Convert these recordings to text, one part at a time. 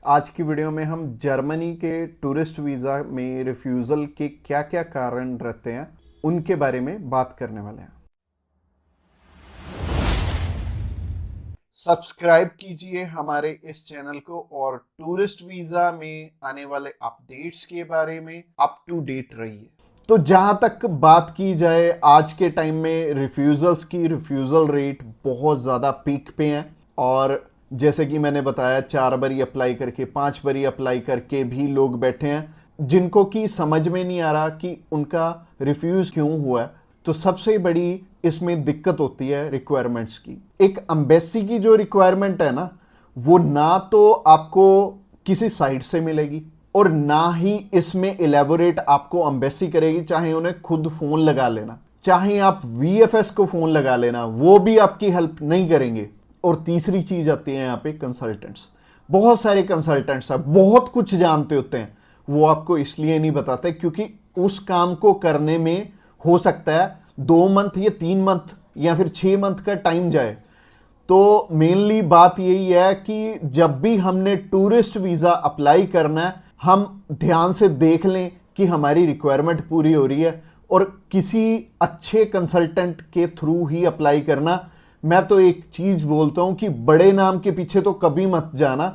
आज की वीडियो में हम जर्मनी के टूरिस्ट वीज़ा में रिफ्यूज़ल के क्या क्या कारण रहते हैं उनके बारे में बात करने वाले हैं। सब्सक्राइब कीजिए हमारे इस चैनल को और टूरिस्ट वीज़ा में आने वाले अपडेट्स के बारे में अप टू डेट रहिए। तो जहां तक बात की जाए आज के टाइम में रिफ्यूज़ल्स की, रिफ्यूज़ल रेट बहुत ज़्यादा पीक पे हैं और जैसे कि मैंने बताया 4 बारी अप्लाई करके 5 बारी अप्लाई करके भी लोग बैठे हैं जिनको कि समझ में नहीं आ रहा कि उनका रिफ्यूज़ क्यों हुआ है। तो सबसे बड़ी इसमें दिक्कत होती है रिक्वायरमेंट्स की। एक एम्बेसी की जो रिक्वायरमेंट है ना, वो ना तो आपको किसी साइट से मिलेगी और ना ही इसमें इलेबोरेट आपको एम्बेसी करेगी। चाहे उन्हें खुद फोन लगा लेना, चाहे आप वीएफएस को फोन लगा लेना, वो भी आपकी हेल्प नहीं करेंगे। और तीसरी चीज आती है यहाँ पे कंसल्टेंट्स। बहुत सारे कंसल्टेंट्स हैं, बहुत कुछ जानते होते हैं, वो आपको इसलिए नहीं बताते क्योंकि उस काम को करने में हो सकता है 2 मंथ या 3 मंथ या फिर 6 मंथ का टाइम जाए। तो मेनली बात यही है कि जब भी हमने टूरिस्ट वीज़ा अप्लाई करना है, हम ध्यान से देख लें कि हमारी रिक्वायरमेंट पूरी हो रही है और किसी अच्छे कंसल्टेंट के थ्रू ही अप्लाई करना। मैं तो एक चीज बोलता हूं कि बड़े नाम के पीछे तो कभी मत जाना।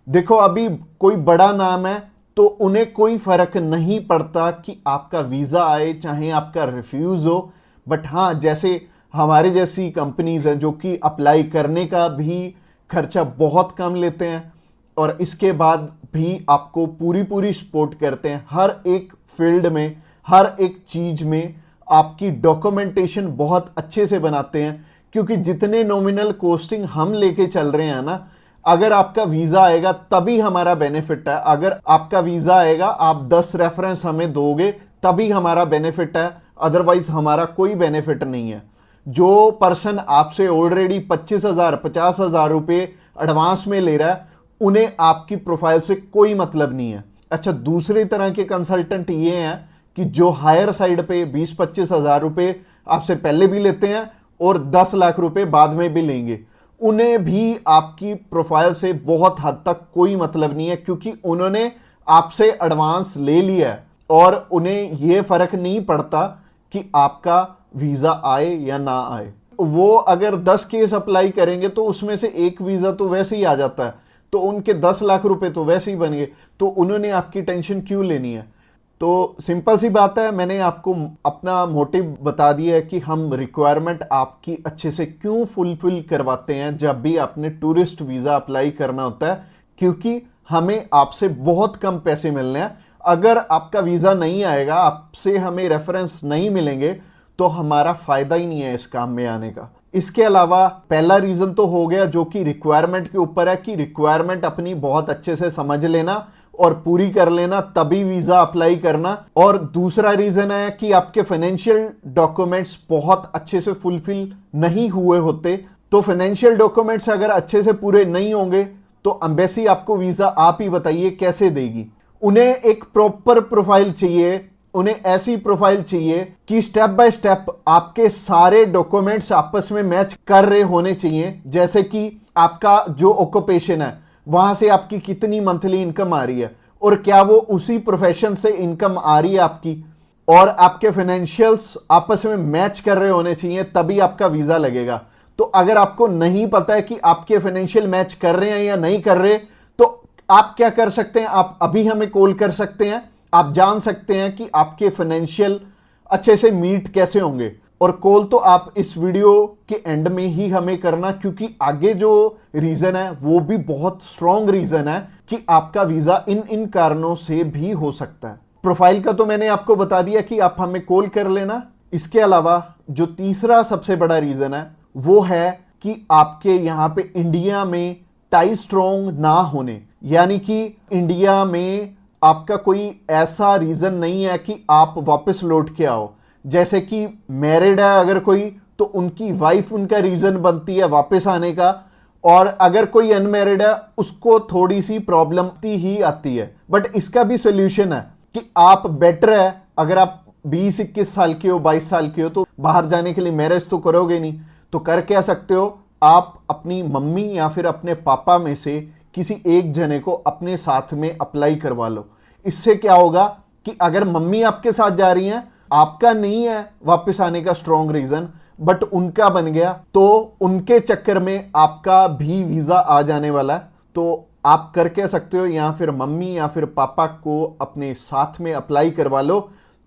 देखो अभी कोई बड़ा नाम है तो उन्हें कोई फर्क नहीं पड़ता कि आपका वीजा आए चाहे आपका रिफ्यूज हो। बट हाँ, जैसे हमारे जैसी कंपनीज हैं जो कि अप्लाई करने का भी खर्चा बहुत कम लेते हैं और इसके बाद भी आपको पूरी पूरी सपोर्ट करते हैं हर एक फील्ड में, हर एक चीज में आपकी डॉक्यूमेंटेशन बहुत अच्छे से बनाते हैं। क्योंकि जितने नॉमिनल कोस्टिंग हम लेके चल रहे हैं ना, अगर आपका वीजा आएगा तभी हमारा बेनिफिट है। अगर आपका वीजा आएगा, आप 10 रेफरेंस हमें दोगे तभी हमारा बेनिफिट है, अदरवाइज हमारा कोई बेनिफिट नहीं है। जो पर्सन आपसे ऑलरेडी 25,000 50,000 रुपए एडवांस में ले रहा है, उन्हें आपकी प्रोफाइल से कोई मतलब नहीं है। अच्छा, दूसरी तरह के कंसल्टेंट ये हैं कि जो हायर साइड पे 20-25 हजार रुपए आपसे पहले भी लेते हैं और 10 लाख रुपए बाद में भी लेंगे। उन्हें भी आपकी प्रोफाइल से बहुत हद तक कोई मतलब नहीं है क्योंकि उन्होंने आपसे एडवांस ले लिया है और उन्हें यह फर्क नहीं पड़ता कि आपका वीजा आए या ना आए। वो अगर 10 केस अप्लाई करेंगे तो उसमें से एक वीजा तो वैसे ही आ जाता है, तो उनके 10 लाख रुपए तो वैसे ही बन गए। तो उन्होंने आपकी टेंशन क्यों लेनी है? तो सिंपल सी बात है, मैंने आपको अपना मोटिव बता दिया है कि हम रिक्वायरमेंट आपकी अच्छे से क्यों फुलफिल करवाते हैं जब भी आपने टूरिस्ट वीज़ा अप्लाई करना होता है। क्योंकि हमें आपसे बहुत कम पैसे मिलने हैं। अगर आपका वीज़ा नहीं आएगा, आपसे हमें रेफरेंस नहीं मिलेंगे, तो हमारा फ़ायदा ही नहीं है इस काम में आने का। इसके अलावा पहला रीज़न तो हो गया जो कि रिक्वायरमेंट के ऊपर है कि रिक्वायरमेंट अपनी बहुत अच्छे से समझ लेना और पूरी कर लेना, तभी वीजा अप्लाई करना। और दूसरा रीजन है कि आपके फाइनेंशियल डॉक्यूमेंट्स बहुत अच्छे से फुलफिल नहीं हुए होते। तो फाइनेंशियल डॉक्यूमेंट्स अगर अच्छे से पूरे नहीं होंगे तो एम्बेसी आपको वीजा आप ही बताइए कैसे देगी। उन्हें एक प्रॉपर प्रोफाइल चाहिए, उन्हें ऐसी प्रोफाइल चाहिए कि स्टेप बाय स्टेप आपके सारे डॉक्यूमेंट्स आपस में मैच कर रहे होने चाहिए। जैसे कि आपका जो ऑक्यूपेशन है, वहां से आपकी कितनी मंथली इनकम आ रही है और क्या वो उसी प्रोफेशन से इनकम आ रही है आपकी, और आपके फाइनेंशियल्स आपस में मैच कर रहे होने चाहिए, तभी आपका वीजा लगेगा। तो अगर आपको नहीं पता है कि आपके फाइनेंशियल मैच कर रहे हैं या नहीं कर रहे, तो आप क्या कर सकते हैं, आप अभी हमें कॉल कर सकते हैं। आप जान सकते हैं कि आपके फाइनेंशियल अच्छे से मीट कैसे होंगे। और कॉल तो आप इस वीडियो के एंड में ही हमें करना, क्योंकि आगे जो रीजन है वो भी बहुत स्ट्रॉन्ग रीजन है कि आपका वीजा इन इन कारणों से भी हो सकता है। प्रोफाइल का तो मैंने आपको बता दिया कि आप हमें कॉल कर लेना। इसके अलावा जो तीसरा सबसे बड़ा रीजन है वो है कि आपके यहां पे इंडिया में टाई स्ट्रॉन्ग ना होने, यानी कि इंडिया में आपका कोई ऐसा रीजन नहीं है कि आप वापस लौट के आओ। जैसे कि मैरिड है अगर कोई, तो उनकी वाइफ उनका रीजन बनती है वापस आने का, और अगर कोई अनमैरिड है उसको थोड़ी सी प्रॉब्लम ही आती है। बट इसका भी सोल्यूशन है कि आप बेटर है, अगर आप 20-21 साल के हो, 22 साल के हो, तो बाहर जाने के लिए मैरिज तो करोगे नहीं, तो कर क्या सकते हो, आप अपनी मम्मी या फिर अपने पापा में से किसी एक जने को अपने साथ में अप्लाई करवा लो। इससे क्या होगा कि अगर मम्मी आपके साथ जा रही हैं, आपका नहीं है वापस आने का स्ट्रॉन्ग रीजन, बट उनका बन गया, तो उनके चक्कर में आपका भी वीजा आ जाने वाला है। तो आप कर कह सकते हो या फिर मम्मी या फिर पापा को अपने साथ में अप्लाई करवा लो,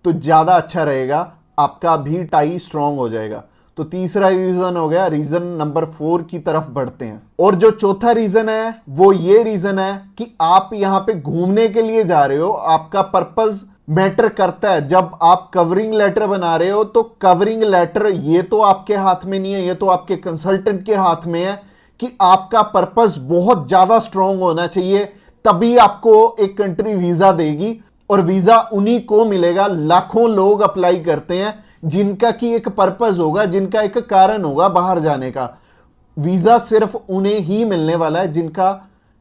तो ज्यादा अच्छा रहेगा, आपका भी टाई स्ट्रॉन्ग हो जाएगा। तो तीसरा रीजन हो गया। रीजन नंबर 4 की तरफ बढ़ते हैं। और जो चौथा रीजन है वो ये रीजन है कि आप यहां पे घूमने के लिए जा रहे हो, आपका पर्पस मैटर करता है। जब आप कवरिंग लेटर बना रहे हो तो कवरिंग लेटर ये तो आपके हाथ में नहीं है, ये तो आपके कंसल्टेंट के हाथ में है कि आपका पर्पस बहुत ज्यादा स्ट्रांग होना चाहिए, तभी आपको एक कंट्री वीजा देगी। और वीजा उन्हीं को मिलेगा, लाखों लोग अप्लाई करते हैं जिनका की एक पर्पस होगा, जिनका एक कारण होगा बाहर जाने का। वीजा सिर्फ उन्हें ही मिलने वाला है जिनका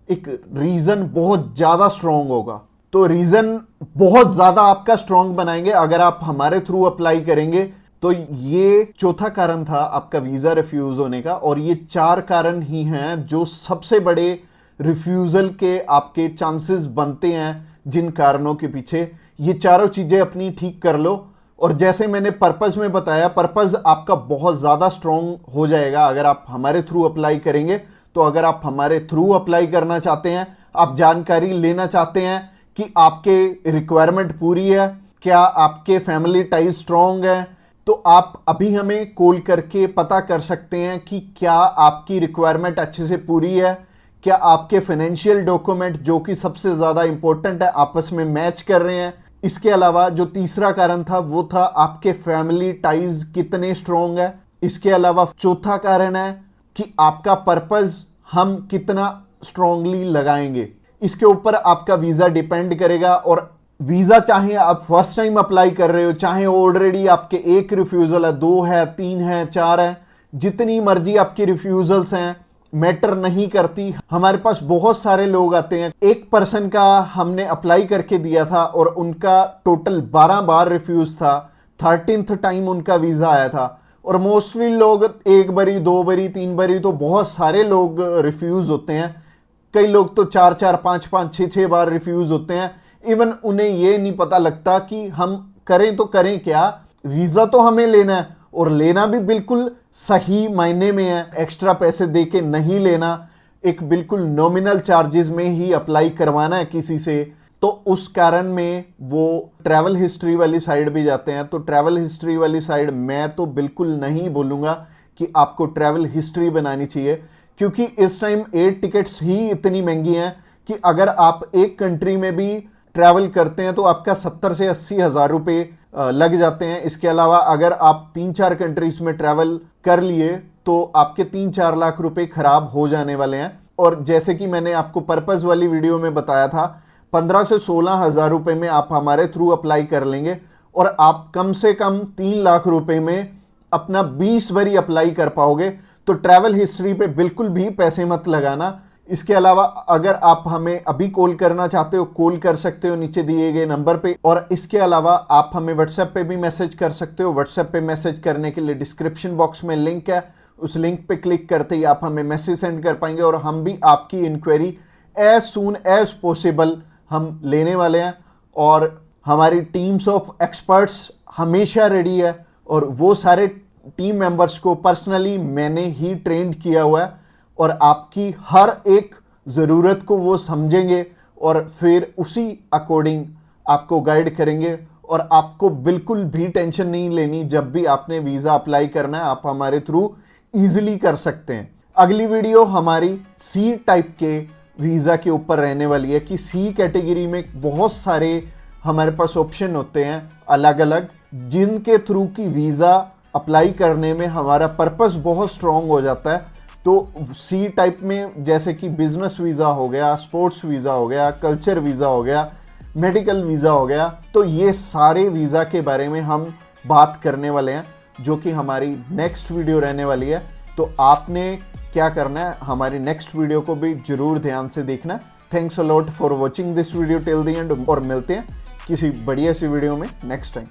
एक रीजन बहुत ज्यादा स्ट्रांग होगा। तो रीजन बहुत ज्यादा आपका स्ट्रांग बनाएंगे अगर आप हमारे थ्रू अप्लाई करेंगे। तो ये चौथा कारण था आपका वीजा रिफ्यूज होने का। और ये 4 कारण ही हैं जो सबसे बड़े रिफ्यूजल के आपके चांसेस बनते हैं। जिन कारणों के पीछे ये चारों चीजें अपनी ठीक कर लो, और जैसे मैंने पर्पस में बताया, पर्पस आपका बहुत ज्यादा स्ट्रांग हो जाएगा अगर आप हमारे थ्रू अप्लाई करेंगे। तो अगर आप हमारे थ्रू अप्लाई करना चाहते हैं, आप जानकारी लेना चाहते हैं कि आपके रिक्वायरमेंट पूरी है, क्या आपके फैमिली टाइज स्ट्रांग है, तो आप अभी हमें कॉल करके पता कर सकते हैं कि क्या आपकी रिक्वायरमेंट अच्छे से पूरी है, क्या आपके फाइनेंशियल डॉक्यूमेंट जो कि सबसे ज्यादा इंपॉर्टेंट है आपस में मैच कर रहे हैं। इसके अलावा जो तीसरा कारण था वो था आपके फैमिली टाइज कितने स्ट्रांग है। इसके अलावा चौथा कारण है कि आपका पर्पस हम कितना स्ट्रांगली लगाएंगे। इसके ऊपर आपका वीजा डिपेंड करेगा। और वीजा चाहे आप फर्स्ट टाइम अप्लाई कर रहे हो, चाहे ऑलरेडी आपके 1 रिफ्यूजल है, 2 है, 3 है, 4 है, जितनी मर्जी आपकी रिफ्यूजल्स हैं, मैटर नहीं करती। हमारे पास बहुत सारे लोग आते हैं, एक पर्सन का हमने अप्लाई करके दिया था और उनका टोटल 12 बार रिफ्यूज था, 13th टाइम उनका वीजा आया था। और मोस्टली लोग 1 बारी, 2 बारी, 3 बारी, तो बहुत सारे लोग रिफ्यूज होते हैं। कई लोग तो 4-4, 5-5, 6-6 बार रिफ्यूज होते हैं। इवन उन्हें ये नहीं पता लगता कि हम करें तो करें क्या। वीजा तो हमें लेना है, और लेना भी बिल्कुल सही मायने में है, एक्स्ट्रा पैसे देके नहीं लेना, एक बिल्कुल नॉमिनल चार्जेस में ही अप्लाई करवाना है किसी से। तो उस कारण में वो ट्रैवल हिस्ट्री वाली साइड भी जाते हैं। तो ट्रैवल हिस्ट्री वाली साइड मैं तो बिल्कुल नहीं बोलूंगा कि आपको ट्रैवल हिस्ट्री बनानी चाहिए, क्योंकि इस टाइम एयर टिकट्स ही इतनी महंगी हैं कि अगर आप एक कंट्री में भी ट्रैवल करते हैं तो आपका 70 से 80 हज़ार रुपये लग जाते हैं। इसके अलावा अगर आप 3-4 कंट्रीज में ट्रैवल कर लिए तो आपके 3-4 लाख रुपए खराब हो जाने वाले हैं। और जैसे कि मैंने आपको पर्पस वाली वीडियो में बताया था, 15 से 16 हज़ार रुपये में आप हमारे थ्रू अप्लाई कर लेंगे और आप कम से कम 3 लाख रुपए में अपना 20 बारी अप्लाई कर पाओगे। तो ट्रैवल हिस्ट्री पे बिल्कुल भी पैसे मत लगाना। इसके अलावा अगर आप हमें अभी कॉल करना चाहते हो, कॉल कर सकते हो नीचे दिए गए नंबर पे। और इसके अलावा आप हमें व्हाट्सएप पे भी मैसेज कर सकते हो। व्हाट्सएप पे मैसेज करने के लिए डिस्क्रिप्शन बॉक्स में लिंक है, उस लिंक पे क्लिक करते ही आप हमें मैसेज सेंड कर पाएंगे और हम भी आपकी enquiry as soon as possible हम लेने वाले हैं। और हमारी टीम्स ऑफ एक्सपर्ट्स हमेशा रेडी है और वो सारे टीम मेंबर्स को पर्सनली मैंने ही ट्रेंड किया हुआ है और आपकी हर एक ज़रूरत को वो समझेंगे और फिर उसी अकॉर्डिंग आपको गाइड करेंगे। और आपको बिल्कुल भी टेंशन नहीं लेनी, जब भी आपने वीज़ा अप्लाई करना है आप हमारे थ्रू ईजिली कर सकते हैं। अगली वीडियो हमारी सी टाइप के वीज़ा के ऊपर रहने वाली है कि सी कैटेगरी में बहुत सारे हमारे पास ऑप्शन होते हैं अलग अलग, जिनके थ्रू की वीज़ा अप्लाई करने में हमारा पर्पस बहुत स्ट्रॉन्ग हो जाता है। तो सी टाइप में जैसे कि बिजनेस वीज़ा हो गया, स्पोर्ट्स वीज़ा हो गया, कल्चर वीज़ा हो गया, मेडिकल वीज़ा हो गया, तो ये सारे वीज़ा के बारे में हम बात करने वाले हैं जो कि हमारी नेक्स्ट वीडियो रहने वाली है। तो आपने क्या करना है, हमारी नेक्स्ट वीडियो को भी जरूर ध्यान से देखना। Thanks a lot for watching this video till the end और मिलते हैं किसी बढ़िया सी वीडियो में नेक्स्ट टाइम।